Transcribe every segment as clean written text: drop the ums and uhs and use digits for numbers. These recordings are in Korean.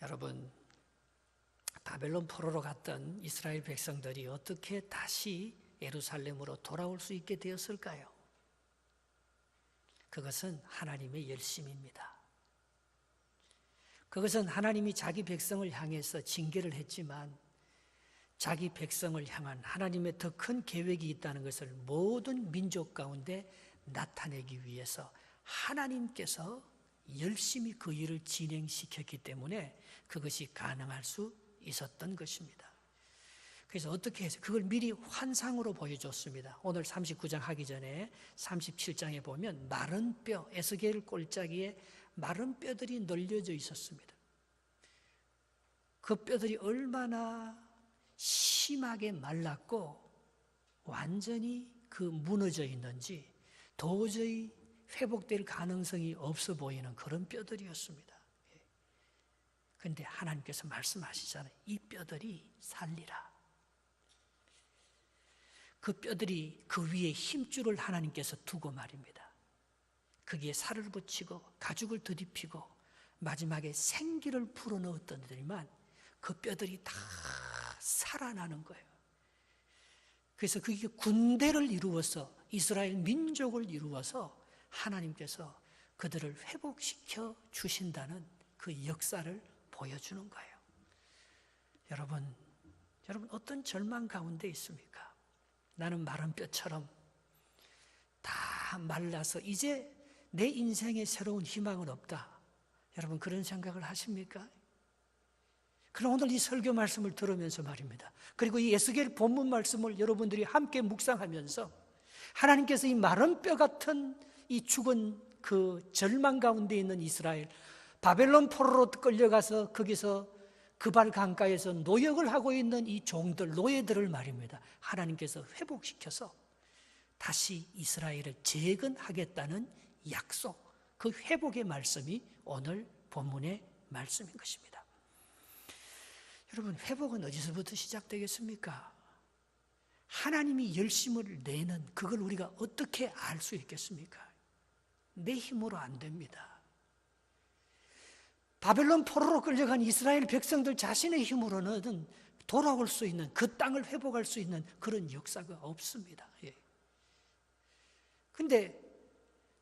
여러분, 바벨론 포로로 갔던 이스라엘 백성들이 어떻게 다시 예루살렘으로 돌아올 수 있게 되었을까요? 그것은 하나님의 열심입니다. 그것은 하나님이 자기 백성을 향해서 징계를 했지만 자기 백성을 향한 하나님의 더 큰 계획이 있다는 것을 모든 민족 가운데 나타내기 위해서 하나님께서 열심히 그 일을 진행시켰기 때문에 그것이 가능할 수 있었던 것입니다. 그래서 어떻게 해서 그걸 미리 환상으로 보여줬습니다. 오늘 39장 하기 전에 37장에 보면 마른 뼈, 에스겔 골짜기에 마른 뼈들이 널려져 있었습니다. 그 뼈들이 얼마나 심하게 말랐고 완전히 그 무너져 있는지 도저히 회복될 가능성이 없어 보이는 그런 뼈들이었습니다. 그런데 하나님께서 말씀하시잖아요. 이 뼈들이 살리라. 그 뼈들이 그 위에 힘줄을 하나님께서 두고 말입니다. 거기에 살을 붙이고 가죽을 드립히고 마지막에 생기를 불어넣었더니만 그 뼈들이 다 살아나는 거예요. 그래서 그게 군대를 이루어서 이스라엘 민족을 이루어서 하나님께서 그들을 회복시켜 주신다는 그 역사를 보여주는 거예요. 여러분 어떤 절망 가운데 있습니까? 나는 마른 뼈처럼 다 말라서 이제 내 인생에 새로운 희망은 없다. 여러분 그런 생각을 하십니까? 그럼 오늘 이 설교 말씀을 들으면서 말입니다. 그리고 이 에스겔 본문 말씀을 여러분들이 함께 묵상하면서 하나님께서 이 마른 뼈 같은 이 죽은 그 절망 가운데 있는 이스라엘, 바벨론 포로로 끌려가서 거기서 그발 강가에서 노역을 하고 있는 이 종들, 노예들을 말입니다. 하나님께서 회복시켜서 다시 이스라엘을 재건하겠다는 약속, 그 회복의 말씀이 오늘 본문의 말씀인 것입니다. 여러분, 회복은 어디서부터 시작되겠습니까? 하나님이 열심을 내는 그걸 우리가 어떻게 알 수 있겠습니까? 내 힘으로 안 됩니다. 바벨론 포로로 끌려간 이스라엘 백성들 자신의 힘으로는 돌아올 수 있는, 그 땅을 회복할 수 있는 그런 역사가 없습니다. 그런데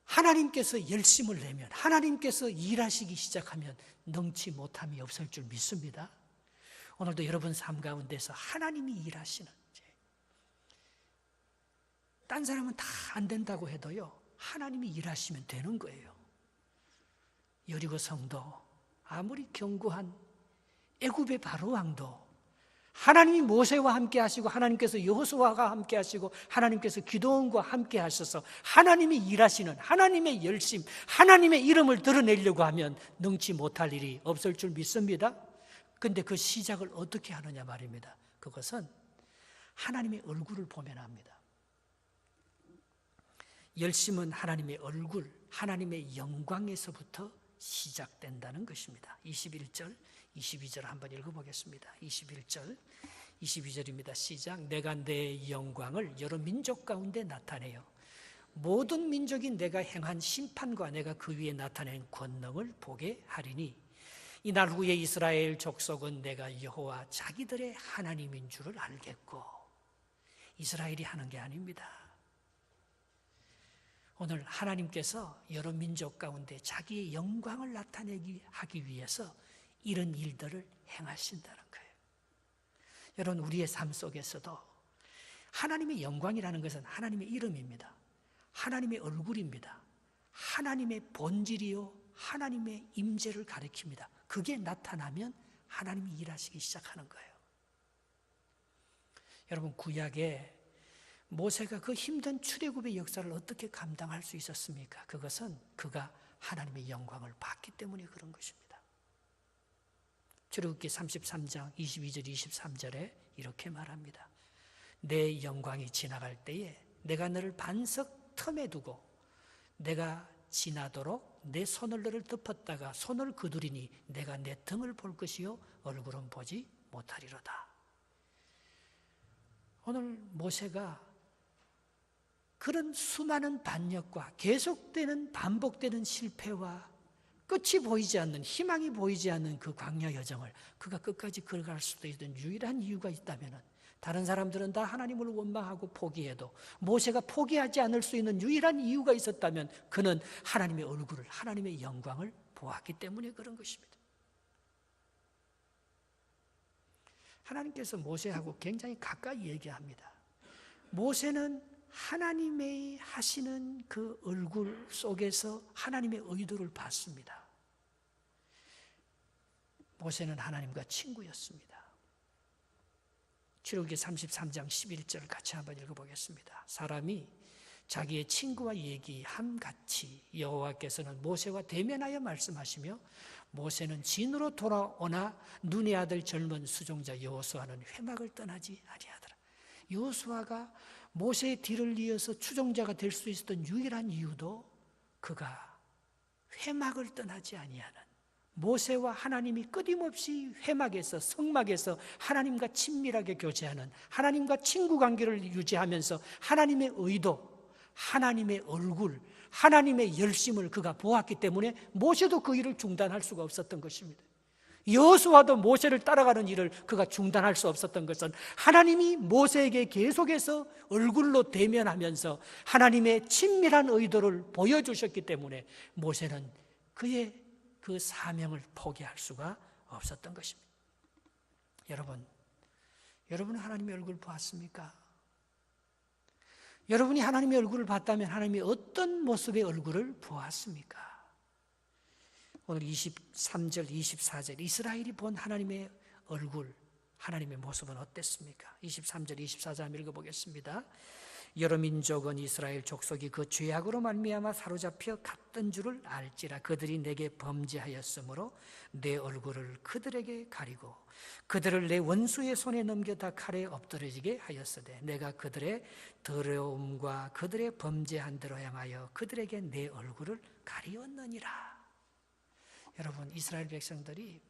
하나님께서 열심을 내면, 하나님께서 일하시기 시작하면 능치 못함이 없을 줄 믿습니다. 오늘도 여러분 삶 가운데서 하나님이 일하시는, 딴 사람은 다 안 된다고 해도요, 하나님이 일하시면 되는 거예요. 여리고 성도, 아무리 견고한 애굽의 바로 왕도 하나님이 모세와 함께 하시고 하나님께서 여호수아와 함께 하시고 하나님께서 기도원과 함께 하셔서 하나님이 일하시는 하나님의 열심, 하나님의 이름을 드러내려고 하면 능치 못할 일이 없을 줄 믿습니다. 그런데 그 시작을 어떻게 하느냐 말입니다. 그것은 하나님의 얼굴을 보면 합니다. 열심은 하나님의 얼굴, 하나님의 영광에서부터 시작된다는 것입니다. 21절, 22절 한번 읽어보겠습니다. 21절, 22절입니다. 시작. 내가 내 영광을 여러 민족 가운데 나타내요. 모든 민족이 내가 행한 심판과 내가 그 위에 나타낸 권능을 보게 하리니 이날 후에 이스라엘 족속은 내가 여호와 자기들의 하나님인 줄을 알겠고, 이스라엘이 하는 게 아닙니다. 오늘 하나님께서 여러 민족 가운데 자기의 영광을 나타내기 하기 위해서 이런 일들을 행하신다는 거예요. 여러분, 우리의 삶 속에서도 하나님의 영광이라는 것은 하나님의 이름입니다. 하나님의 얼굴입니다. 하나님의 본질이요 하나님의 임재를 가리킵니다. 그게 나타나면 하나님이 일하시기 시작하는 거예요. 여러분, 구약에 모세가 그 힘든 출애굽의 역사를 어떻게 감당할 수 있었습니까? 그것은 그가 하나님의 영광을 봤기 때문에 그런 것입니다. 출애굽기 33장 22절 23절에 이렇게 말합니다. 내 영광이 지나갈 때에 내가 너를 반석 틈에 두고 내가 지나도록 내 손을 너를 덮었다가 손을 거두리니 내가 내 등을 볼 것이요 얼굴은 보지 못하리로다. 오늘 모세가 그런 수많은 반역과 계속되는 반복되는 실패와 끝이 보이지 않는, 희망이 보이지 않는 그 광야 여정을 그가 끝까지 걸어갈 수도 있는 유일한 이유가 있다면, 다른 사람들은 다 하나님을 원망하고 포기해도 모세가 포기하지 않을 수 있는 유일한 이유가 있었다면 그는 하나님의 얼굴을, 하나님의 영광을 보았기 때문에 그런 것입니다. 하나님께서 모세하고 굉장히 가까이 얘기합니다. 모세는 하나님의 하시는 그 얼굴 속에서 하나님의 의도를 봤습니다. 모세는 하나님과 친구였습니다. 출애굽기 33장 11절 같이 한번 읽어보겠습니다. 사람이 자기의 친구와 얘기함같이 여호와께서는 모세와 대면하여 말씀하시며 모세는 진으로 돌아오나 눈의 아들 젊은 수종자 여호수아는 회막을 떠나지 아니하더라. 여호수아가 모세의 뒤를 이어서 추종자가 될 수 있었던 유일한 이유도 그가 회막을 떠나지 아니하는, 모세와 하나님이 끊임없이 회막에서, 성막에서 하나님과 친밀하게 교제하는, 하나님과 친구 관계를 유지하면서 하나님의 의도, 하나님의 얼굴, 하나님의 열심을 그가 보았기 때문에 모세도 그 일을 중단할 수가 없었던 것입니다. 여호수아도 모세를 따라가는 일을 그가 중단할 수 없었던 것은 하나님이 모세에게 계속해서 얼굴로 대면하면서 하나님의 친밀한 의도를 보여주셨기 때문에 모세는 그의 그 사명을 포기할 수가 없었던 것입니다. 여러분은 하나님의 얼굴을 보았습니까? 여러분이 하나님의 얼굴을 봤다면 하나님이 어떤 모습의 얼굴을 보았습니까? 오늘 23절, 24절 이스라엘이 본 하나님의 얼굴, 하나님의 모습은 어땠습니까? 23절, 24절 한번 읽어보겠습니다. 여러 민족은 이스라엘 족속이 그 죄악으로 말미암아 사로잡혀 갔던 줄을 알지라. 그들이 내게 범죄하였으므로 내 얼굴을 그들에게 가리고 그들을 내 원수의 손에 넘겨다 칼에 엎드러지게 하였으되 내가 그들의 더러움과 그들의 범죄한 대로 향하여 그들에게 내 얼굴을 가리웠느니라. 여러분, 이스라엘 백성들이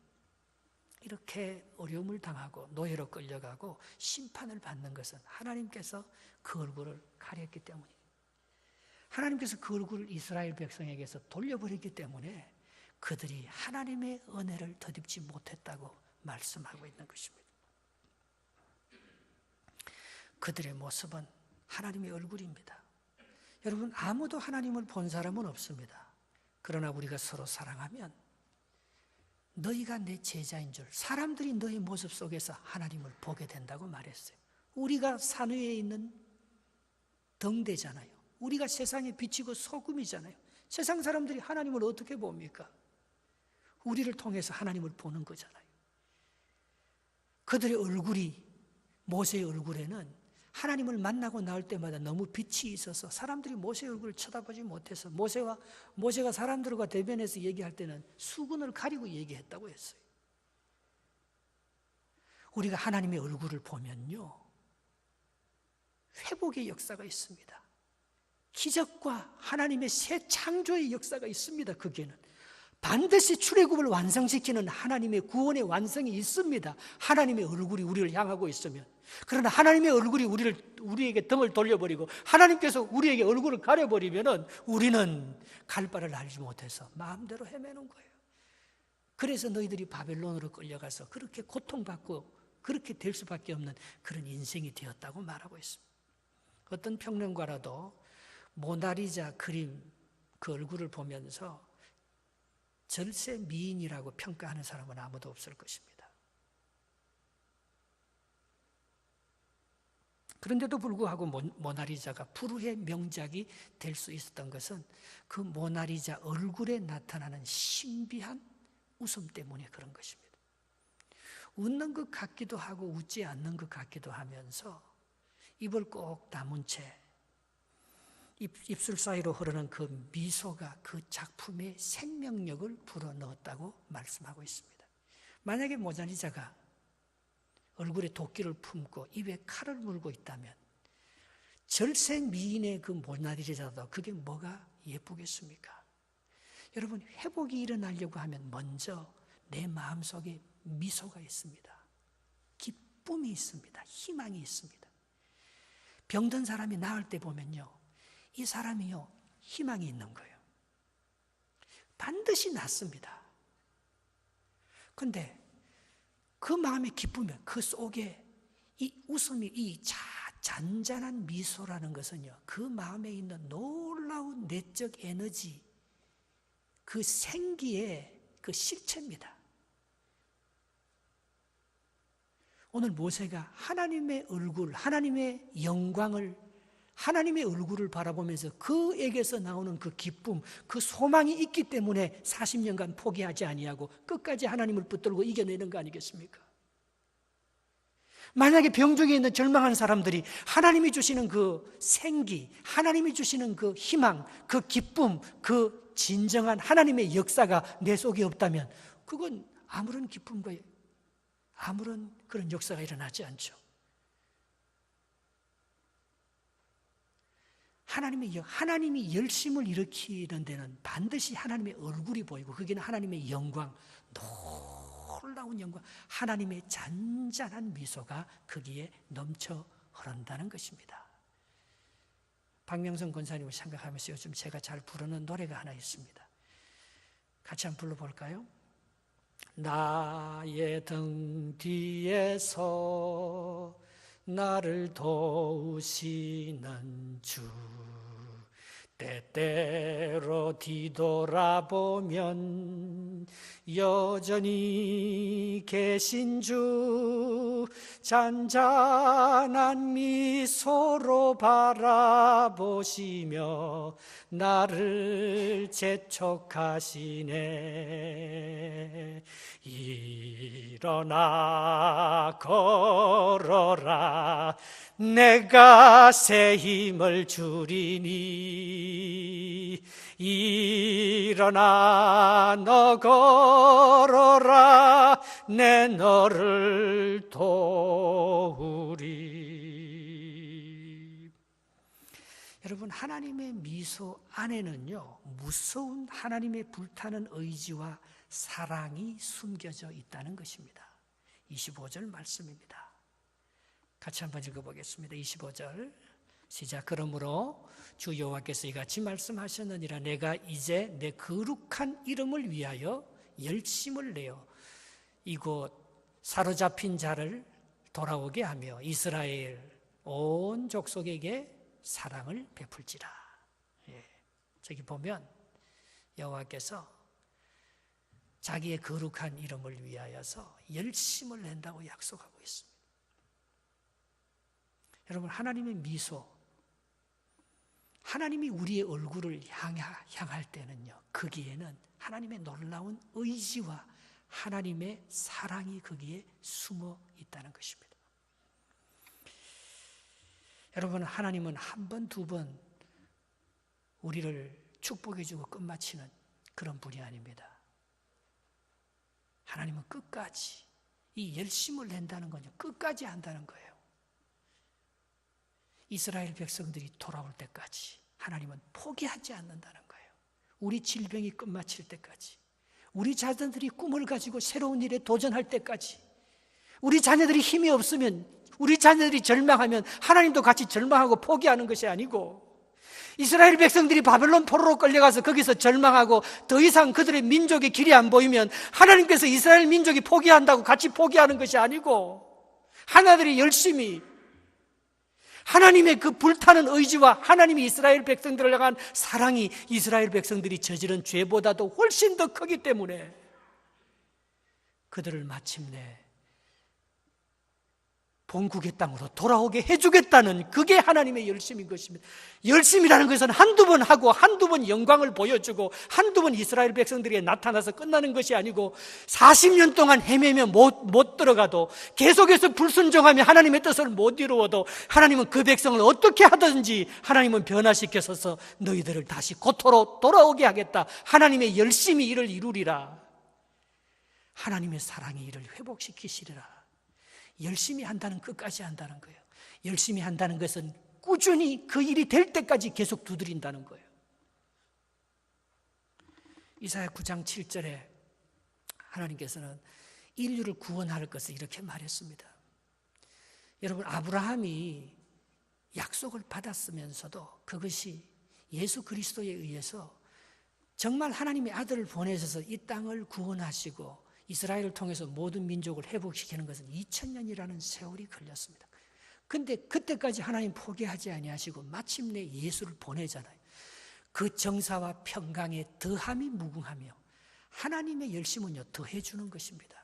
이렇게 어려움을 당하고 노예로 끌려가고 심판을 받는 것은 하나님께서 그 얼굴을 가렸기 때문이에요. 하나님께서 그 얼굴을 이스라엘 백성에게서 돌려버렸기 때문에 그들이 하나님의 은혜를 덧입지 못했다고 말씀하고 있는 것입니다. 그들의 모습은 하나님의 얼굴입니다. 여러분, 아무도 하나님을 본 사람은 없습니다. 그러나 우리가 서로 사랑하면 너희가 내 제자인 줄, 사람들이 너희 모습 속에서 하나님을 보게 된다고 말했어요. 우리가 산 위에 있는 덩대잖아요. 우리가 세상에 비치고 소금이잖아요. 세상 사람들이 하나님을 어떻게 봅니까? 우리를 통해서 하나님을 보는 거잖아요. 그들의 얼굴이, 모세의 얼굴에는 하나님을 만나고 나올 때마다 너무 빛이 있어서 사람들이 모세의 얼굴을 쳐다보지 못해서 모세가 사람들과 대변해서 얘기할 때는 수건을 가리고 얘기했다고 했어요. 우리가 하나님의 얼굴을 보면요, 회복의 역사가 있습니다. 기적과 하나님의 새 창조의 역사가 있습니다. 거기에는 반드시 출애굽을 완성시키는 하나님의 구원의 완성이 있습니다. 하나님의 얼굴이 우리를 향하고 있으면. 그러나 하나님의 얼굴이 우리에게 등을 돌려버리고 하나님께서 우리에게 얼굴을 가려버리면 우리는 갈 바를 알지 못해서 마음대로 헤매는 거예요. 그래서 너희들이 바벨론으로 끌려가서 그렇게 고통받고 그렇게 될 수밖에 없는 그런 인생이 되었다고 말하고 있습니다. 어떤 평론가라도 모나리자 그림 그 얼굴을 보면서 절세 미인이라고 평가하는 사람은 아무도 없을 것입니다. 그런데도 불구하고 모나리자가 불후의 명작이 될 수 있었던 것은 그 모나리자 얼굴에 나타나는 신비한 웃음 때문에 그런 것입니다. 웃는 것 같기도 하고 웃지 않는 것 같기도 하면서 입을 꼭 다문 채 입술 사이로 흐르는 그 미소가 그 작품의 생명력을 불어넣었다고 말씀하고 있습니다. 만약에 모나리자가 얼굴에 도끼를 품고 입에 칼을 물고 있다면 절세 미인의 그 모나리자도 그게 뭐가 예쁘겠습니까? 여러분, 회복이 일어나려고 하면 먼저 내 마음속에 미소가 있습니다. 기쁨이 있습니다. 희망이 있습니다. 병든 사람이 나을 때 보면요, 이 사람이요, 희망이 있는 거예요. 반드시 낫습니다. 그런데 그 마음의 기쁨이, 그 속에 이 웃음이, 이 잔잔한 미소라는 것은요, 그 마음에 있는 놀라운 내적 에너지, 그 생기의 그 실체입니다. 오늘 모세가 하나님의 얼굴, 하나님의 영광을, 하나님의 얼굴을 바라보면서 그에게서 나오는 그 기쁨, 그 소망이 있기 때문에 40년간 포기하지 아니하고 끝까지 하나님을 붙들고 이겨내는 거 아니겠습니까? 만약에 병중에 있는 절망하는 사람들이 하나님이 주시는 그 생기, 하나님이 주시는 그 희망, 그 기쁨, 그 진정한 하나님의 역사가 내 속에 없다면 그건 아무런 기쁨과 아무런 그런 역사가 일어나지 않죠. 하나님이 열심을 일으키는 데는 반드시 하나님의 얼굴이 보이고, 거기는 하나님의 영광, 놀라운 영광, 하나님의 잔잔한 미소가 거기에 넘쳐 흐른다는 것입니다. 박명선 권사님을 생각하면서 요즘 제가 잘 부르는 노래가 하나 있습니다. 같이 한번 불러볼까요? 나의 등 뒤에서 나를 도우시는 주, 때때로 뒤돌아보면 여전히 계신 주, 잔잔한 미소로 바라보시며 나를 재촉하시네. 일어나 걸어라, 내가 새 힘을 주리니. 일어나 너 걸어라, 내 너를 도우리. 여러분, 하나님의 미소 안에는요, 무서운 하나님의 불타는 의지와 사랑이 숨겨져 있다는 것입니다. 25절 말씀입니다. 같이 한번 읽어보겠습니다. 25절 시작. 그러므로 주 여호와께서 이같이 말씀하셨느니라. 내가 이제 내 거룩한 이름을 위하여 열심을 내어 이곳 사로잡힌 자를 돌아오게 하며 이스라엘 온 족속에게 사랑을 베풀지라. 저기 보면 여호와께서 자기의 거룩한 이름을 위하여서 열심을 낸다고 약속하고 있습니다. 여러분, 하나님의 미소, 하나님이 우리의 얼굴을 향할 때는요, 거기에는 하나님의 놀라운 의지와 하나님의 사랑이 거기에 숨어 있다는 것입니다. 여러분, 하나님은 한 번, 두 번 우리를 축복해주고 끝마치는 그런 분이 아닙니다. 하나님은 끝까지, 이 열심을 낸다는 건요, 끝까지 한다는 거예요. 이스라엘 백성들이 돌아올 때까지 하나님은 포기하지 않는다는 거예요. 우리 질병이 끝마칠 때까지, 우리 자녀들이 꿈을 가지고 새로운 일에 도전할 때까지, 우리 자녀들이 힘이 없으면, 우리 자녀들이 절망하면 하나님도 같이 절망하고 포기하는 것이 아니고, 이스라엘 백성들이 바벨론 포로로 끌려가서 거기서 절망하고 더 이상 그들의 민족의 길이 안 보이면 하나님께서 이스라엘 민족이 포기한다고 같이 포기하는 것이 아니고, 하나들이 열심히 하나님의 그 불타는 의지와 하나님이 이스라엘 백성들을 향한 사랑이 이스라엘 백성들이 저지른 죄보다도 훨씬 더 크기 때문에 그들을 마침내 본국의 땅으로 돌아오게 해주겠다는, 그게 하나님의 열심인 것입니다. 열심이라는 것은 한두 번 하고 한두 번 영광을 보여주고 한두 번 이스라엘 백성들에게 나타나서 끝나는 것이 아니고 40년 동안 헤매며 못 들어가도, 계속해서 불순종하며 하나님의 뜻을 못 이루어도 하나님은 그 백성을 어떻게 하든지 하나님은 변화시켜서 너희들을 다시 고토로 돌아오게 하겠다. 하나님의 열심히 이를 이루리라. 하나님의 사랑이 이를 회복시키시리라. 열심히 한다는, 끝까지 한다는 거예요. 열심히 한다는 것은 꾸준히 그 일이 될 때까지 계속 두드린다는 거예요. 이사야 9장 7절에 하나님께서는 인류를 구원할 것을 이렇게 말했습니다. 여러분, 아브라함이 약속을 받았으면서도 그것이 예수 그리스도에 의해서 정말 하나님의 아들을 보내셔서 이 땅을 구원하시고 이스라엘을 통해서 모든 민족을 회복시키는 것은 2000년이라는 세월이 걸렸습니다. 근데 그때까지 하나님 포기하지 아니하시고 마침내 예수를 보내잖아요. 그 정사와 평강에 더함이 무궁하며 하나님의 열심은요 더해 주는 것입니다.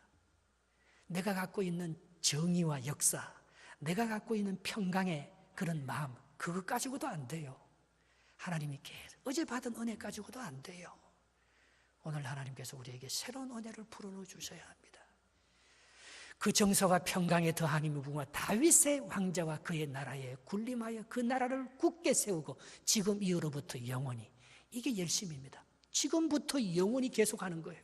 내가 갖고 있는 정의와 역사, 내가 갖고 있는 평강의 그런 마음, 그것 가지고도 안 돼요. 하나님이 어제 받은 은혜 가지고도 안 돼요. 오늘 하나님께서 우리에게 새로운 은혜를 불어넣어 주셔야 합니다. 그 정서와 평강에 더하니 무궁화 다윗의 왕자와 그의 나라에 군림하여 그 나라를 굳게 세우고 지금 이후로부터 영원히, 이게 열심입니다. 지금부터 영원히 계속하는 거예요.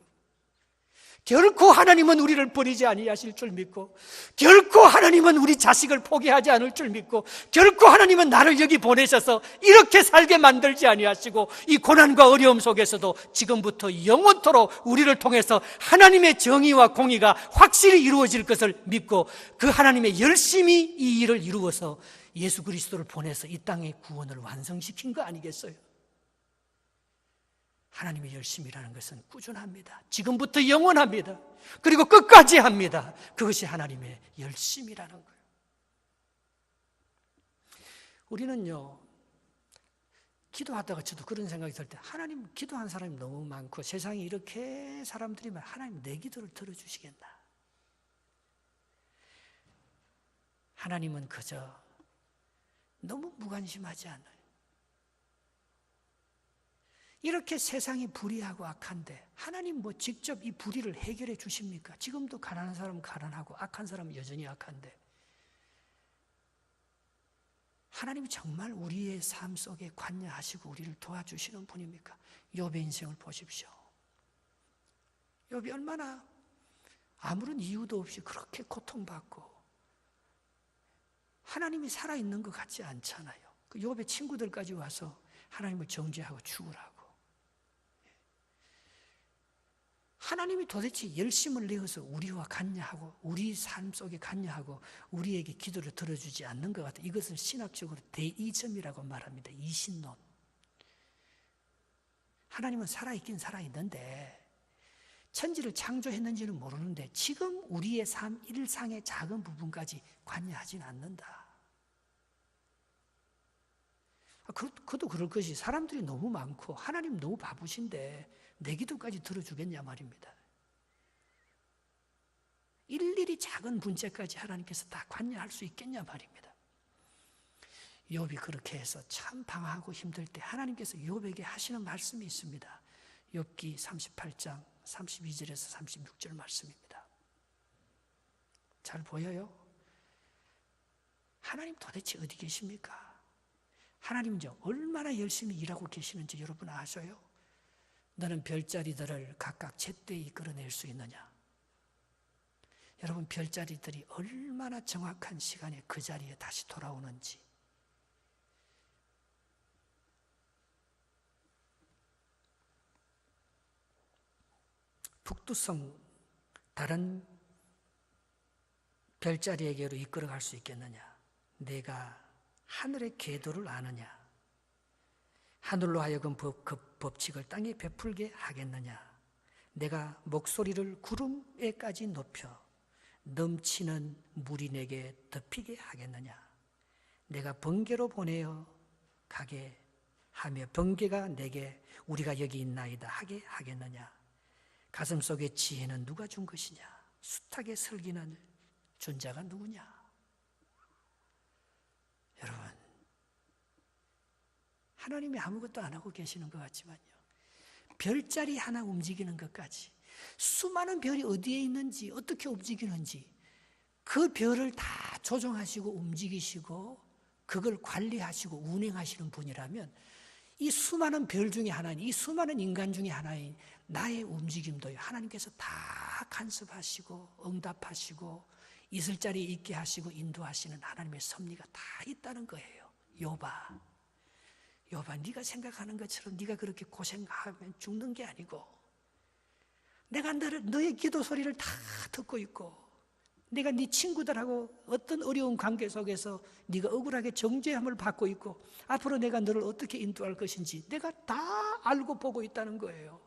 결코 하나님은 우리를 버리지 아니하실 줄 믿고, 결코 하나님은 우리 자식을 포기하지 않을 줄 믿고, 결코 하나님은 나를 여기 보내셔서 이렇게 살게 만들지 아니하시고, 이 고난과 어려움 속에서도 지금부터 영원토록 우리를 통해서 하나님의 정의와 공의가 확실히 이루어질 것을 믿고, 그 하나님의 열심히 이 일을 이루어서 예수 그리스도를 보내서 이 땅의 구원을 완성시킨 거 아니겠어요? 하나님의 열심이라는 것은 꾸준합니다. 지금부터 영원합니다. 그리고 끝까지 합니다. 그것이 하나님의 열심이라는 거예요. 우리는요, 기도하다가 저도 그런 생각이 들 때, 하나님 기도한 사람이 너무 많고 세상에 이렇게 사람들이 많아, 하나님 내 기도를 들어주시겠나? 하나님은 그저 너무 무관심하지 않아요. 이렇게 세상이 불의하고 악한데 하나님 뭐 직접 이 불의를 해결해 주십니까? 지금도 가난한 사람은 가난하고 악한 사람은 여전히 악한데, 하나님이 정말 우리의 삶 속에 관여하시고 우리를 도와주시는 분입니까? 욥의 인생을 보십시오. 욥이 얼마나 아무런 이유도 없이 그렇게 고통받고 하나님이 살아있는 것 같지 않잖아요. 그 욥의 친구들까지 와서 하나님을 정죄하고 죽으라고. 하나님이 도대체 열심을 내어서 우리와 관여하고 우리 삶 속에 관여하고 우리에게 기도를 들어주지 않는 것 같아요. 이것을 신학적으로 데이즘이라고 말합니다. 이신론. 하나님은 살아있긴 살아있는데 천지를 창조했는지는 모르는데 지금 우리의 삶 일상의 작은 부분까지 관여하지는 않는다. 그것도 그럴 것이, 사람들이 너무 많고 하나님 너무 바쁘신데 내 기도까지 들어주겠냐 말입니다. 일일이 작은 문제까지 하나님께서 다 관여할 수 있겠냐 말입니다. 욥이 그렇게 해서 참 방황하고 힘들 때 하나님께서 욥에게 하시는 말씀이 있습니다. 욥기 38장 32절에서 36절 말씀입니다. 잘 보여요? 하나님 도대체 어디 계십니까? 하나님은 얼마나 열심히 일하고 계시는지 여러분 아셔요? 너는 별자리들을 각각 제때에 이끌어낼 수 있느냐? 여러분, 별자리들이 얼마나 정확한 시간에 그 자리에 다시 돌아오는지. 북두성 다른 별자리에게로 이끌어갈 수 있겠느냐? 내가 하늘의 궤도를 아느냐? 하늘로 하여금 그 법칙을 땅에 베풀게 하겠느냐? 내가 목소리를 구름에까지 높여 넘치는 물이 내게 덮이게 하겠느냐? 내가 번개로 보내어 가게 하며 번개가 내게 우리가 여기 있나이다 하게 하겠느냐? 가슴 속의 지혜는 누가 준 것이냐? 숱하게 슬기는 존자가 누구냐? 여러분, 하나님이 아무것도 안 하고 계시는 것 같지만요, 별자리 하나 움직이는 것까지, 수많은 별이 어디에 있는지 어떻게 움직이는지 그 별을 다 조종하시고 움직이시고 그걸 관리하시고 운행하시는 분이라면 이 수많은 별 중에 하나인, 이 수많은 인간 중에 하나인 나의 움직임도 하나님께서 다 간섭하시고 응답하시고 있을 자리에 있게 하시고 인도하시는 하나님의 섭리가 다 있다는 거예요. 욥아, 네가 생각하는 것처럼 네가 그렇게 고생하면 죽는 게 아니고, 내가 너의 기도 소리를 다 듣고 있고 네가 네 친구들하고 어떤 어려운 관계 속에서 네가 억울하게 정죄함을 받고 있고 앞으로 내가 너를 어떻게 인도할 것인지 내가 다 알고 보고 있다는 거예요.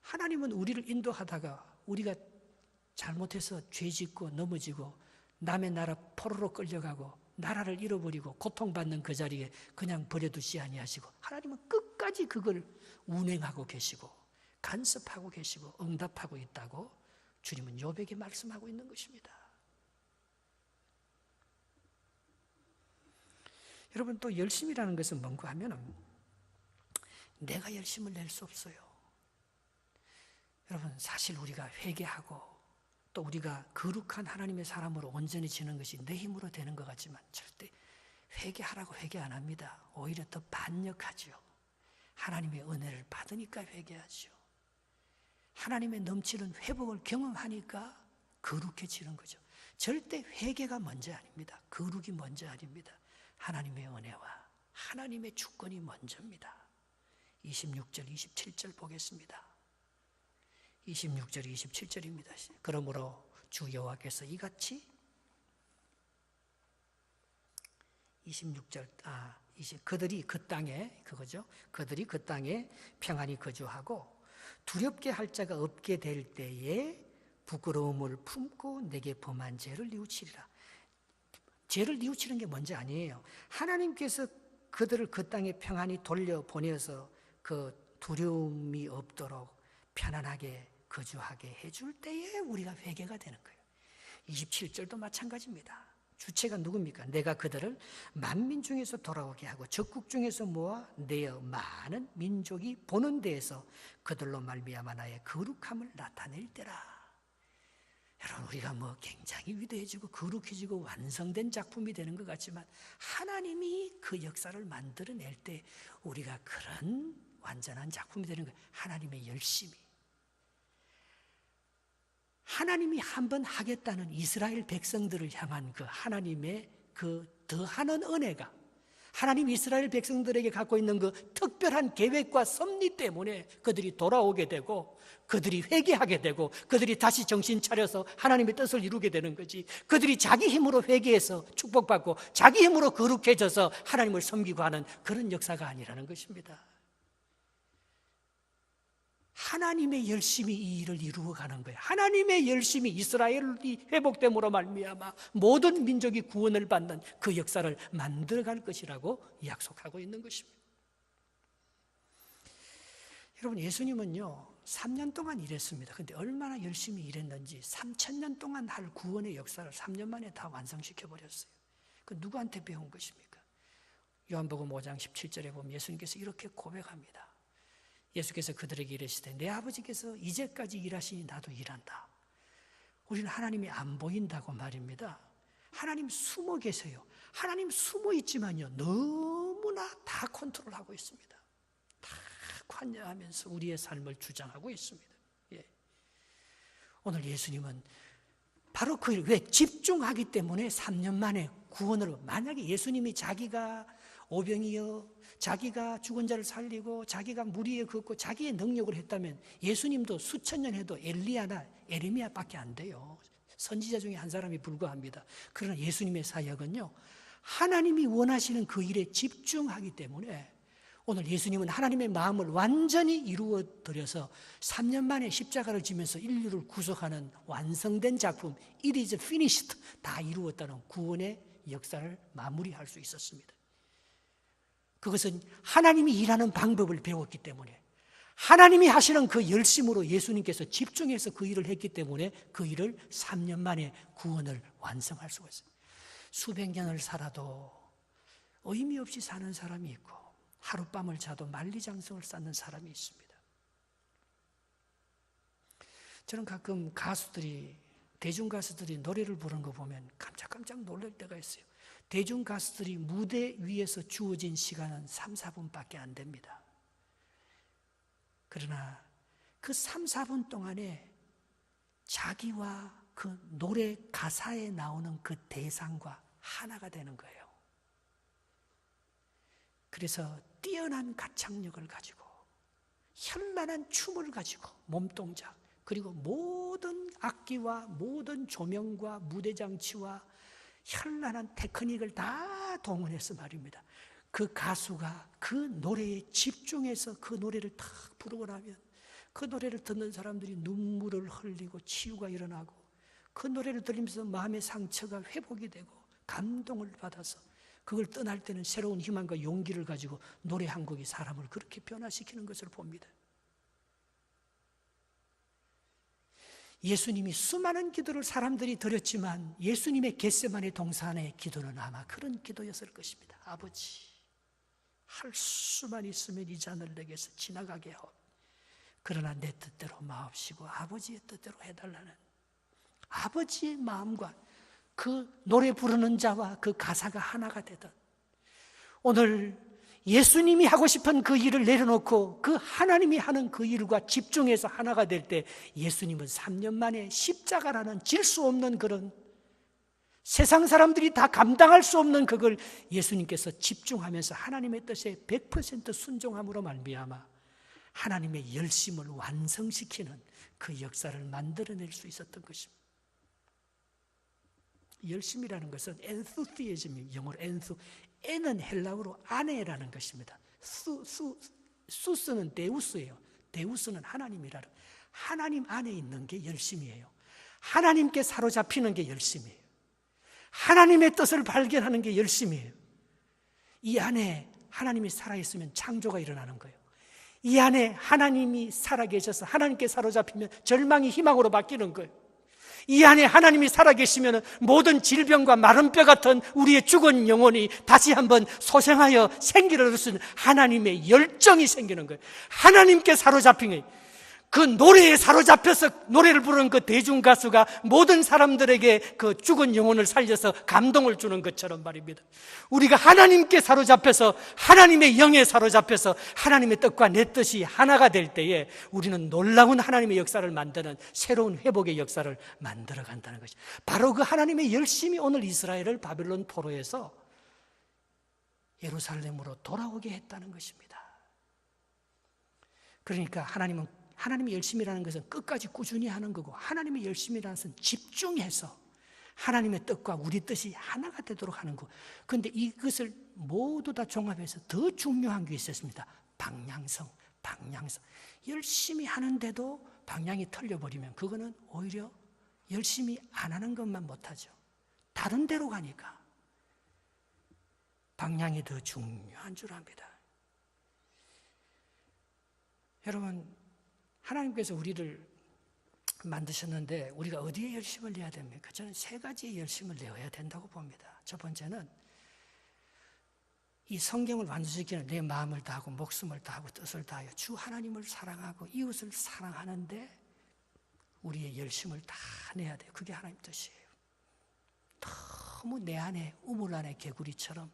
하나님은 우리를 인도하다가 우리가 잘못해서 죄 짓고 넘어지고 남의 나라 포로로 끌려가고 나라를 잃어버리고 고통받는 그 자리에 그냥 버려두지 아니하시고 하나님은 끝까지 그걸 운행하고 계시고 간섭하고 계시고 응답하고 있다고 주님은 욥에게 말씀하고 있는 것입니다. 여러분, 또 열심이라는 것은 뭔가 하면은 내가 열심을 낼 수 없어요. 여러분, 사실 우리가 회개하고 또 우리가 거룩한 하나님의 사람으로 온전해지는 것이 내 힘으로 되는 것 같지만 절대 회개하라고 회개 안 합니다. 오히려 더 반역하죠. 하나님의 은혜를 받으니까 회개하죠. 하나님의 넘치는 회복을 경험하니까 거룩해지는 거죠. 절대 회개가 먼저 아닙니다. 거룩이 먼저 아닙니다. 하나님의 은혜와 하나님의 주권이 먼저입니다. 26절, 27절 보겠습니다. 26절, 27절입니다. 그러므로 주 여호와께서 이같이 26절, 그들이 그 땅에, 그거죠. 그들이 그 땅에 평안히 거주하고 두렵게 할 자가 없게 될 때에 부끄러움을 품고 내게 범한 죄를 뉘우치리라. 죄를 뉘우치는 게 뭔지 아니에요. 하나님께서 그들을 그 땅에 평안히 돌려보내서 그 두려움이 없도록 편안하게 거주하게 해줄 때에 우리가 회개가 되는 거예요. 27절도 마찬가지입니다. 주체가 누굽니까? 내가 그들을 만민 중에서 돌아오게 하고 적국 중에서 모아 내어 많은 민족이 보는 데에서 그들로 말미암아 나의 거룩함을 나타낼 때라. 여러분, 우리가 굉장히 위대해지고 거룩해지고 완성된 작품이 되는 것 같지만 하나님이 그 역사를 만들어낼 때 우리가 그런 완전한 작품이 되는 거예요. 하나님의 열심이. 하나님이 한번 하겠다는 이스라엘 백성들을 향한 그 하나님의 그 더하는 은혜가 하나님 이스라엘 백성들에게 갖고 있는 그 특별한 계획과 섭리 때문에 그들이 돌아오게 되고 그들이 회개하게 되고 그들이 다시 정신 차려서 하나님의 뜻을 이루게 되는 거지. 그들이 자기 힘으로 회개해서 축복받고 자기 힘으로 거룩해져서 하나님을 섬기고 하는 그런 역사가 아니라는 것입니다. 하나님의 열심이 이 일을 이루어가는 거예요. 하나님의 열심이 이스라엘이 회복됨으로 말미암아 모든 민족이 구원을 받는 그 역사를 만들어갈 것이라고 약속하고 있는 것입니다. 여러분, 예수님은요 3년 동안 일했습니다. 그런데 얼마나 열심히 일했는지 3000년 동안 할 구원의 역사를 3년 만에 다 완성시켜버렸어요. 그 누구한테 배운 것입니까? 요한복음 5장 17절에 보면 예수님께서 이렇게 고백합니다. 예수께서 그들에게 이르시되 내 아버지께서 이제까지 일하시니 나도 일한다. 우리는 하나님이 안 보인다고 말입니다. 하나님 숨어 계세요. 하나님 숨어 있지만요 너무나 다 컨트롤하고 있습니다. 다 관여하면서 우리의 삶을 주장하고 있습니다. 예. 오늘 예수님은 바로 그 일, 왜 집중하기 때문에 3년 만에 구원을, 만약에 예수님이 자기가 오병이어 자기가 죽은 자를 살리고 자기가 물 위에 걷고 자기의 능력을 했다면 예수님도 수천 년 해도 엘리야나 에레미야밖에 안 돼요. 선지자 중에 한 사람이 불과합니다. 그러나 예수님의 사역은요 하나님이 원하시는 그 일에 집중하기 때문에 오늘 예수님은 하나님의 마음을 완전히 이루어 드려서 3년 만에 십자가를 지면서 인류를 구속하는 완성된 작품, It is finished, 다 이루었다는 구원의 역사를 마무리할 수 있었습니다. 그것은 하나님이 일하는 방법을 배웠기 때문에, 하나님이 하시는 그 열심으로 예수님께서 집중해서 그 일을 했기 때문에 그 일을 3년 만에 구원을 완성할 수가 있어요. 수백 년을 살아도 의미 없이 사는 사람이 있고 하룻밤을 자도 만리장성을 쌓는 사람이 있습니다. 저는 가끔 대중 가수들이 노래를 부르는 거 보면 깜짝깜짝 놀랄 때가 있어요. 대중 가수들이 무대 위에서 주어진 시간은 3, 4분밖에 안 됩니다. 그러나 그 3, 4분 동안에 자기와 그 노래 가사에 나오는 그 대상과 하나가 되는 거예요. 그래서 뛰어난 가창력을 가지고 현란한 춤을 가지고 몸동작, 그리고 모든 악기와 모든 조명과 무대장치와 현란한 테크닉을 다 동원해서 말입니다. 그 가수가 그 노래에 집중해서 그 노래를 탁 부르고 나면 그 노래를 듣는 사람들이 눈물을 흘리고 치유가 일어나고 그 노래를 들으면서 마음의 상처가 회복이 되고 감동을 받아서 그걸 떠날 때는 새로운 희망과 용기를 가지고 노래 한 곡이 사람을 그렇게 변화시키는 것을 봅니다. 예수님이 수많은 기도를 사람들이 드렸지만 예수님의 겟세마네 동산의 기도는 아마 그런 기도였을 것입니다. 아버지, 할 수만 있으면 이 잔을 내게서 지나가게 하오. 그러나 내 뜻대로 마옵시고 아버지의 뜻대로 해달라는 아버지의 마음과 그 노래 부르는 자와 그 가사가 하나가 되던, 오늘 예수님이 하고 싶은 그 일을 내려놓고 그 하나님이 하는 그 일과 집중해서 하나가 될 때 예수님은 3년 만에 십자가라는 질 수 없는 그런 세상 사람들이 다 감당할 수 없는 그걸 예수님께서 집중하면서 하나님의 뜻에 100% 순종함으로 말미암아 하나님의 열심을 완성시키는 그 역사를 만들어낼 수 있었던 것입니다. 열심이라는 것은 enthusiasm, 영어로 N은 헬라어로 아내라는 것입니다. 수스는 데우스예요. 데우스는 하나님이라는, 하나님 안에 있는 게 열심이에요. 하나님께 사로잡히는 게 열심이에요. 하나님의 뜻을 발견하는 게 열심이에요. 이 안에 하나님이 살아있으면 창조가 일어나는 거예요. 이 안에 하나님이 살아계셔서 하나님께 사로잡히면 절망이 희망으로 바뀌는 거예요. 이 안에 하나님이 살아계시면 모든 질병과 마른 뼈 같은 우리의 죽은 영혼이 다시 한번 소생하여 생기를 얻을 수 있는 하나님의 열정이 생기는 거예요. 하나님께 사로잡힌 거예요. 그 노래에 사로잡혀서 노래를 부르는 그 대중가수가 모든 사람들에게 그 죽은 영혼을 살려서 감동을 주는 것처럼 말입니다. 우리가 하나님께 사로잡혀서 하나님의 영에 사로잡혀서 하나님의 뜻과 내 뜻이 하나가 될 때에 우리는 놀라운 하나님의 역사를 만드는 새로운 회복의 역사를 만들어 간다는 것이, 바로 그 하나님의 열심이 오늘 이스라엘을 바벨론 포로에서 예루살렘으로 돌아오게 했다는 것입니다. 그러니까 하나님의 열심이라는 것은 끝까지 꾸준히 하는 거고, 하나님의 열심이라는 것은 집중해서 하나님의 뜻과 우리 뜻이 하나가 되도록 하는 거. 그런데 이것을 모두 다 종합해서 더 중요한 게 있었습니다. 방향성. 열심히 하는데도 방향이 틀려버리면 그거는 오히려 열심히 안 하는 것만 못하죠. 다른 데로 가니까 방향이 더 중요한 줄 압니다. 여러분, 하나님께서 우리를 만드셨는데 우리가 어디에 열심을 내야 됩니까? 저는 세 가지의 열심을 내어야 된다고 봅니다. 첫 번째는 이 성경을 완수시키는 내 마음을 다하고 목숨을 다하고 뜻을 다하여 주 하나님을 사랑하고 이웃을 사랑하는데 우리의 열심을 다 내야 돼요. 그게 하나님 뜻이에요. 너무 내 안에 우물 안에 개구리처럼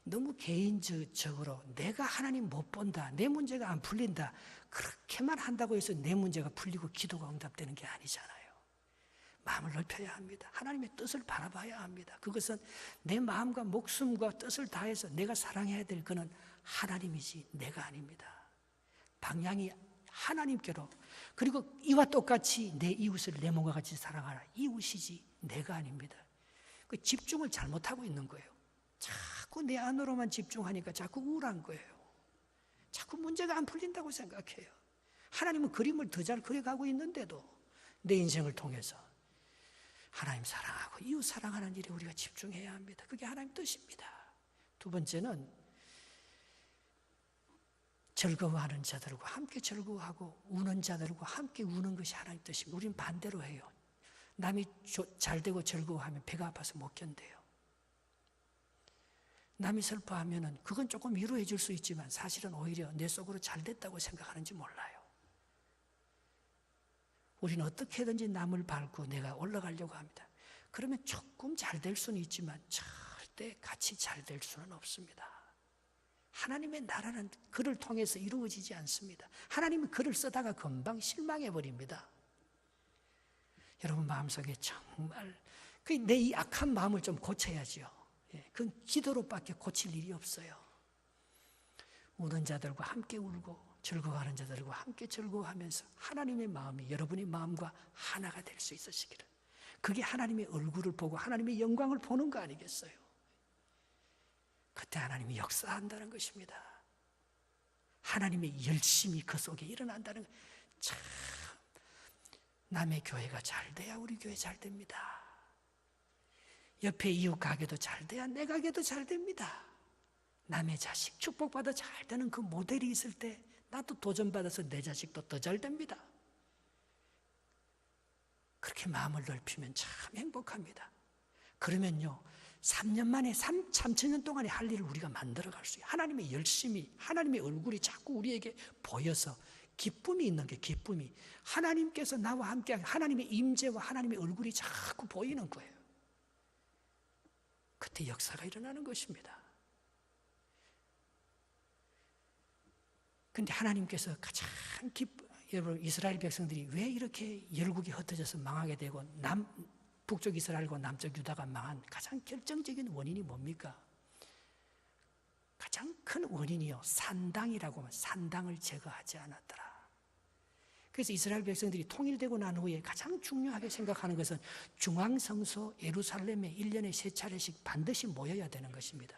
너무 개인적으로 내가 하나님 못 본다, 내 문제가 안 풀린다, 그렇게만 한다고 해서 내 문제가 풀리고 기도가 응답되는 게 아니잖아요. 마음을 넓혀야 합니다. 하나님의 뜻을 바라봐야 합니다. 그것은 내 마음과 목숨과 뜻을 다해서 내가 사랑해야 될 그는 하나님이지 내가 아닙니다. 방향이 하나님께로, 그리고 이와 똑같이 내 이웃을 내 몸과 같이 사랑하라. 이웃이지 내가 아닙니다. 그 집중을 잘못하고 있는 거예요. 자꾸 내 안으로만 집중하니까 자꾸 우울한 거예요. 자꾸 문제가 안 풀린다고 생각해요. 하나님은 그림을 더 잘 그려가고 있는데도 내 인생을 통해서 하나님 사랑하고 이웃 사랑하는 일에 우리가 집중해야 합니다. 그게 하나님 뜻입니다. 두 번째는 즐거워하는 자들과 함께 즐거워하고 우는 자들과 함께 우는 것이 하나님 뜻입니다. 우리는 반대로 해요. 남이 잘 되고 즐거워하면 배가 아파서 못 견뎌요. 남이 슬퍼하면 그건 조금 위로해 줄 수 있지만 사실은 오히려 내 속으로 잘 됐다고 생각하는지 몰라요. 우리는 어떻게든지 남을 밟고 내가 올라가려고 합니다. 그러면 조금 잘 될 수는 있지만 절대 같이 잘 될 수는 없습니다. 하나님의 나라는 그를 통해서 이루어지지 않습니다. 하나님은 그를 쓰다가 금방 실망해버립니다. 여러분 마음속에 정말 내 이 악한 마음을 좀 고쳐야죠. 그건 기도로밖에 고칠 일이 없어요. 우는 자들과 함께 울고 즐거워하는 자들과 함께 즐거워하면서 하나님의 마음이 여러분의 마음과 하나가 될 수 있으시기를. 그게 하나님의 얼굴을 보고 하나님의 영광을 보는 거 아니겠어요? 그때 하나님이 역사한다는 것입니다. 하나님의 열심이 그 속에 일어난다는 것. 참, 남의 교회가 잘 돼야 우리 교회 잘 됩니다. 옆에 이웃 가게도 잘 돼야 내 가게도 잘 됩니다. 남의 자식 축복받아 잘 되는 그 모델이 있을 때 나도 도전받아서 내 자식도 더 잘 됩니다. 그렇게 마음을 넓히면 참 행복합니다. 그러면요, 3년 만에 3천년 동안에 할 일을 우리가 만들어갈 수 있어요. 하나님의 열심이, 하나님의 얼굴이 자꾸 우리에게 보여서 기쁨이 있는 게 기쁨이. 하나님께서 나와 함께 하나님의 임재와 하나님의 얼굴이 자꾸 보이는 거예요. 그때 역사가 일어나는 것입니다. 그런데 하나님께서 가장 여러분 이스라엘 백성들이 왜 이렇게 열국이 흩어져서 망하게 되고 북쪽 이스라엘과 남쪽 유다가 망한 가장 결정적인 원인이 뭡니까? 가장 큰 원인이요, 산당이라고 하면 산당을 제거하지 않았더라. 그래서 이스라엘 백성들이 통일되고 난 후에 가장 중요하게 생각하는 것은 중앙성소 예루살렘에 1년에 3차례씩 반드시 모여야 되는 것입니다.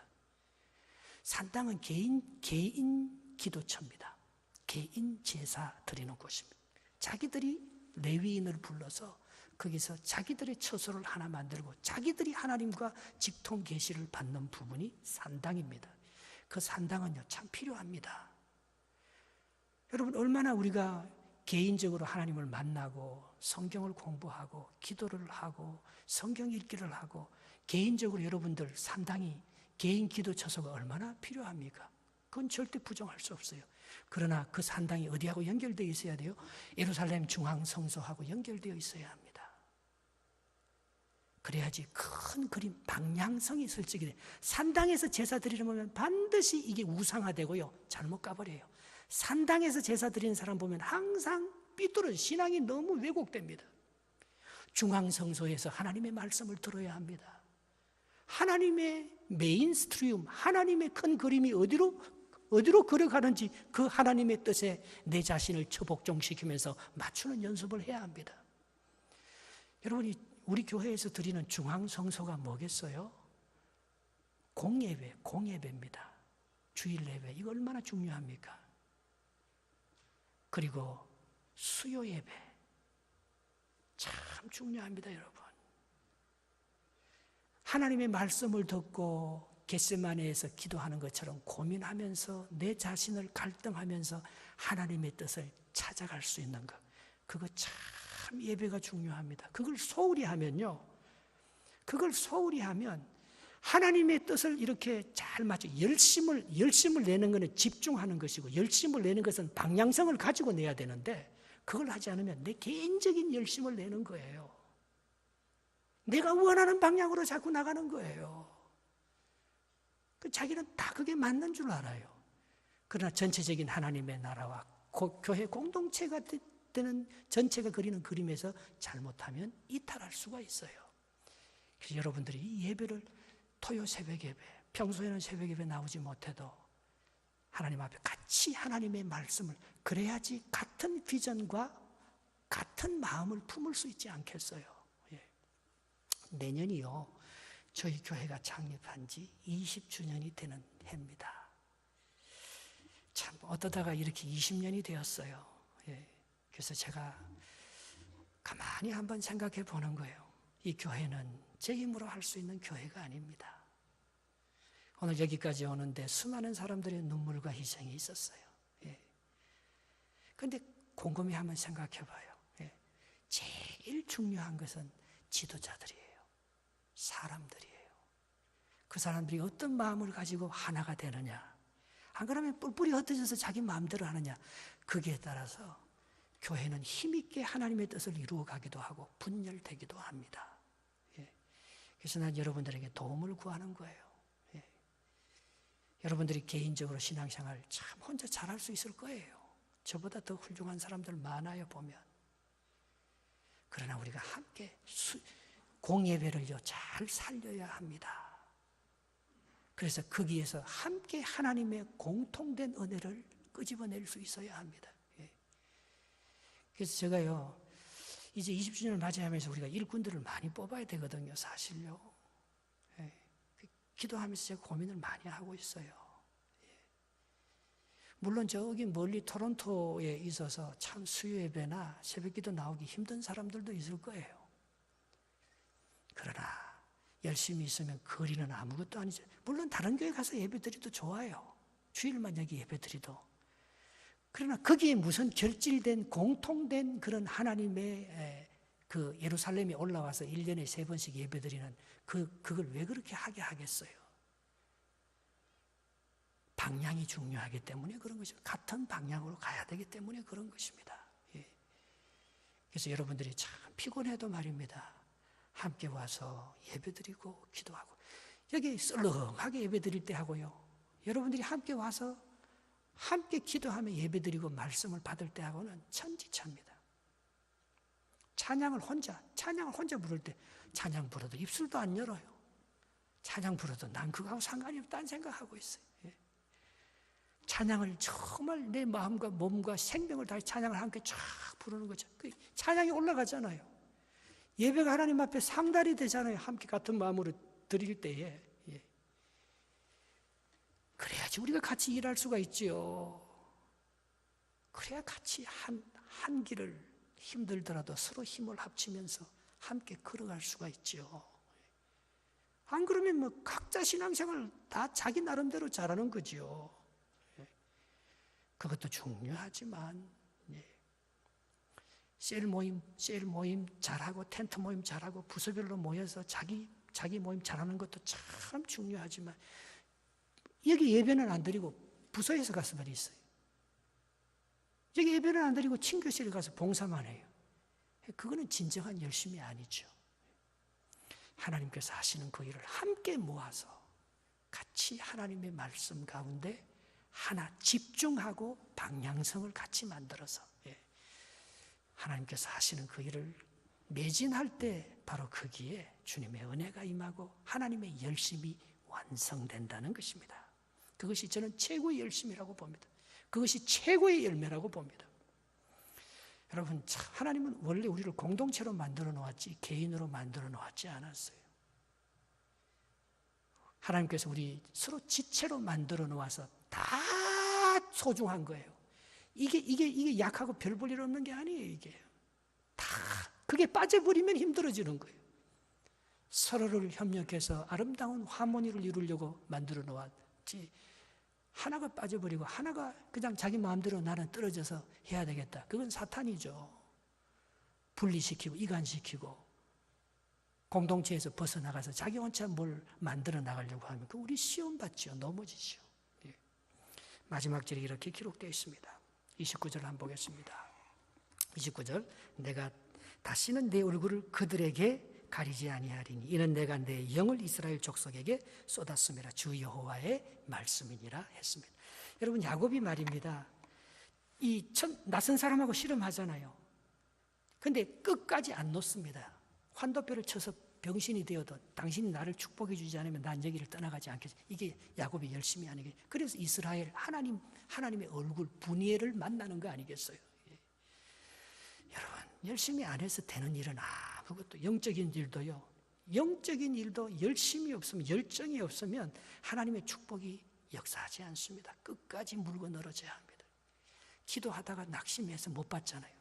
산당은 개인 기도처입니다. 개인 제사 드리는 곳입니다. 자기들이 레위인을 불러서 거기서 자기들의 처소를 하나 만들고 자기들이 하나님과 직통 계시를 받는 부분이 산당입니다. 그 산당은요, 참 필요합니다. 여러분, 얼마나 우리가 개인적으로 하나님을 만나고 성경을 공부하고 기도를 하고 성경 읽기를 하고 개인적으로 여러분들 산당이 개인 기도 처소가 얼마나 필요합니까? 그건 절대 부정할 수 없어요. 그러나 그 산당이 어디하고 연결되어 있어야 돼요? 예루살렘 중앙성소하고 연결되어 있어야 합니다. 그래야지 큰 그림, 방향성이 설정이 돼요. 산당에서 제사 드리려면 반드시 이게 우상화되고요, 잘못 가버려요. 산당에서 제사 드리는 사람 보면 항상 삐뚤어져, 신앙이 너무 왜곡됩니다. 중앙성소에서 하나님의 말씀을 들어야 합니다. 하나님의 메인스트리움, 하나님의 큰 그림이 어디로 걸어가는지 그 하나님의 뜻에 내 자신을 처복종시키면서 맞추는 연습을 해야 합니다. 여러분이 우리 교회에서 드리는 중앙성소가 뭐겠어요? 공예배입니다. 주일 예배, 이거 얼마나 중요합니까? 그리고 수요 예배, 참 중요합니다, 여러분. 하나님의 말씀을 듣고 겟세마네에서 기도하는 것처럼 고민하면서 내 자신을 갈등하면서 하나님의 뜻을 찾아갈 수 있는 것, 그거 참 예배가 중요합니다. 그걸 소홀히 하면요, 그걸 소홀히 하면 하나님의 뜻을 이렇게 잘 맞춰 열심을 내는 것은 집중하는 것이고, 열심을 내는 것은 방향성을 가지고 내야 되는데 그걸 하지 않으면 내 개인적인 열심을 내는 거예요. 내가 원하는 방향으로 자꾸 나가는 거예요. 자기는 다 그게 맞는 줄 알아요. 그러나 전체적인 하나님의 나라와 교회 공동체가 되는 전체가 그리는 그림에서 잘못하면 이탈할 수가 있어요. 그래서 여러분들이 이 예배를 토요 새벽 예배, 평소에는 새벽 예배 나오지 못해도 하나님 앞에 같이 하나님의 말씀을, 그래야지 같은 비전과 같은 마음을 품을 수 있지 않겠어요. 예. 내년이요, 저희 교회가 창립한 지 20주년이 되는 해입니다. 참 어떠다가 이렇게 20년이 되었어요. 예. 그래서 제가 가만히 한번 생각해 보는 거예요. 이 교회는 제 힘으로 할 수 있는 교회가 아닙니다. 오늘 여기까지 오는데 수많은 사람들의 눈물과 희생이 있었어요. 그런데 곰곰이 한번 생각해 봐요. 예. 제일 중요한 것은 지도자들이에요. 사람들이에요. 그 사람들이 어떤 마음을 가지고 하나가 되느냐, 안 그러면 뿔뿔이 흩어져서 자기 마음대로 하느냐, 거기에 따라서 교회는 힘있게 하나님의 뜻을 이루어 가기도 하고 분열되기도 합니다. 예. 그래서 난 여러분들에게 도움을 구하는 거예요. 예. 여러분들이 개인적으로 신앙생활 참 혼자 잘할 수 있을 거예요. 저보다 더 훌륭한 사람들 많아요, 보면. 그러나 우리가 함께 공예배를요 잘 살려야 합니다. 그래서 거기에서 함께 하나님의 공통된 은혜를 끄집어낼 수 있어야 합니다. 예. 그래서 제가요, 이제 20주년을 맞이하면서 우리가 일꾼들을 많이 뽑아야 되거든요, 사실요. 예. 기도하면서 제가 고민을 많이 하고 있어요. 예. 물론 저기 멀리 토론토에 있어서 참 수요 예배나 새벽 기도 나오기 힘든 사람들도 있을 거예요. 그러나 열심히 있으면 거리는 아무것도 아니죠. 물론 다른 교회 가서 예배드리도 좋아요. 주일만 여기 예배드리도. 그러나 거기에 무슨 결질된 공통된 그런 하나님의 그 예루살렘에 올라와서 1년에 3번씩 예배드리는 그걸 왜 그렇게 하게 하겠어요? 방향이 중요하기 때문에 그런 것입니다. 같은 방향으로 가야 되기 때문에 그런 것입니다. 예. 그래서 여러분들이 참 피곤해도 말입니다. 함께 와서 예배드리고 기도하고, 여기 썰렁하게 예배드릴 때 하고요, 여러분들이 함께 와서 함께 기도하며 예배드리고 말씀을 받을 때 하고는 천지차입니다. 찬양을 혼자 부를 때 찬양 부르도 입술도 안 열어요. 찬양 부르도 난 그거하고 상관이 없다는 생각하고 있어요. 예. 찬양을 정말 내 마음과 몸과 생명을 다해 찬양을 함께 쫙 부르는 거죠. 그 찬양이 올라가잖아요. 예배가 하나님 앞에 상달이 되잖아요. 함께 같은 마음으로 드릴 때에. 예. 그래야지 우리가 같이 일할 수가 있지요. 그래야 같이 한 길을 힘들더라도 서로 힘을 합치면서 함께 걸어갈 수가 있지요. 안 그러면 뭐 각자 신앙생활 다 자기 나름대로 잘하는 거지요. 그것도 중요하지만, 셀 모임 잘하고 텐트 모임 잘하고 부서별로 모여서 자기 모임 잘하는 것도 참 중요하지만, 여기 예배는 안 드리고 부서에서 가서 있어요. 여기 예배는 안 드리고 친교실에 가서 봉사만 해요. 그거는 진정한 열심이 아니죠. 하나님께서 하시는 그 일을 함께 모아서 같이 하나님의 말씀 가운데 하나 집중하고 방향성을 같이 만들어서, 하나님께서 하시는 그 일을 매진할 때 바로 거기에 주님의 은혜가 임하고 하나님의 열심이 완성된다는 것입니다. 그것이 저는 최고의 열심이라고 봅니다. 그것이 최고의 열매라고 봅니다. 여러분, 하나님은 원래 우리를 공동체로 만들어 놓았지 개인으로 만들어 놓았지 않았어요. 하나님께서 우리 서로 지체로 만들어 놓아서 다 소중한 거예요. 이게 약하고 별 볼 일 없는 게 아니에요. 이게 다 그게 빠져버리면 힘들어지는 거예요. 서로를 협력해서 아름다운 하모니를 이루려고 만들어 놓았지, 하나가 빠져버리고 하나가 그냥 자기 마음대로 나는 떨어져서 해야 되겠다, 그건 사탄이죠. 분리시키고 이간시키고 공동체에서 벗어나가서 자기 혼자 뭘 만들어 나가려고 하면 그 우리 시험 받죠. 넘어지죠. 마지막 절이 이렇게 기록되어 있습니다. 29절 한번 보겠습니다. 29절, 내가 다시는 내 얼굴을 그들에게 가리지 아니하리니 이는 내가 내 영을 이스라엘 족속에게 쏟았음이라 주 여호와의 말씀이니라 했습니다. 여러분, 야곱이 말입니다. 낯선 사람하고 씨름하잖아요. 근데 끝까지 안 놓습니다. 환도뼈를 쳐서 병신이 되어도 당신이 나를 축복해 주지 않으면 난 여기를 떠나가지 않겠지. 이게 야곱의 열심이 아니겠어요. 그래서 이스라엘 하나님의 얼굴 분이엘을 만나는 거 아니겠어요. 여러분, 열심히 안 해서 되는 일은 아무것도, 영적인 일도요, 영적인 일도 열심이 없으면, 열정이 없으면 하나님의 축복이 역사하지 않습니다. 끝까지 물고 늘어져야 합니다. 기도하다가 낙심해서 못 받잖아요.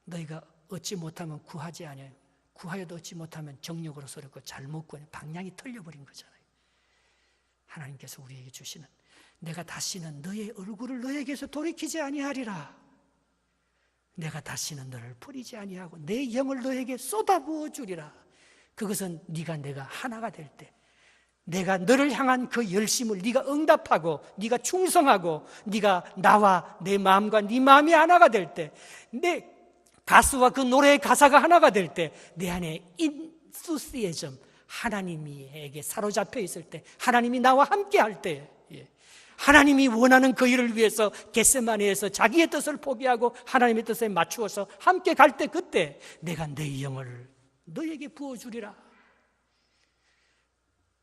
너희가 얻지 못하면 구하지 아니하여 구하여도 얻지 못하면 정욕으로 서렸고 잘못 구하니 방향이 틀려버린 거잖아요. 하나님께서 우리에게 주시는, 내가 다시는 너의 얼굴을 너에게서 돌이키지 아니하리라. 내가 다시는 너를 버리지 아니하고 내 영을 너에게 쏟아부어 주리라. 그것은 내가 하나가 될 때, 내가 너를 향한 그 열심을 네가 응답하고 네가 충성하고 네가 나와 내 마음과 네 마음이 하나가 될 때, 내 가수와 그 노래의 가사가 하나가 될 때, 내 안에 인수시에점, 하나님에게 사로잡혀 있을 때, 하나님이 나와 함께 할 때, 하나님이 원하는 그 일을 위해서 겟세마네에서 자기의 뜻을 포기하고 하나님의 뜻에 맞추어서 함께 갈 때, 그때 내가 내 영을 너에게 부어주리라.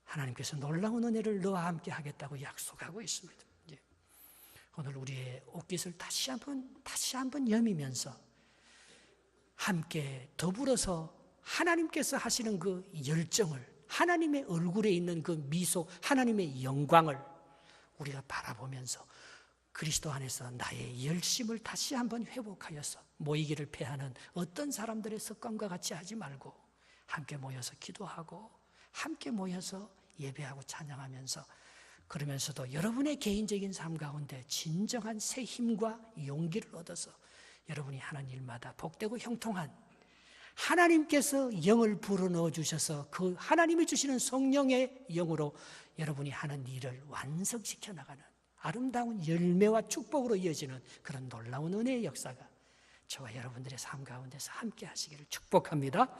하나님께서 놀라운 은혜를 너와 함께 하겠다고 약속하고 있습니다. 오늘 우리의 옷깃을 다시 한번 여미면서 함께 더불어서 하나님께서 하시는 그 열정을, 하나님의 얼굴에 있는 그 미소, 하나님의 영광을 우리가 바라보면서 그리스도 안에서 나의 열심을 다시 한번 회복하여서 모이기를 패하는 어떤 사람들의 습관과 같이 하지 말고 함께 모여서 기도하고 함께 모여서 예배하고 찬양하면서, 그러면서도 여러분의 개인적인 삶 가운데 진정한 새 힘과 용기를 얻어서 여러분이 하는 일마다 복되고 형통한, 하나님께서 영을 불어넣어 주셔서 그 하나님이 주시는 성령의 영으로 여러분이 하는 일을 완성시켜 나가는 아름다운 열매와 축복으로 이어지는 그런 놀라운 은혜의 역사가 저와 여러분들의 삶 가운데서 함께 하시기를 축복합니다.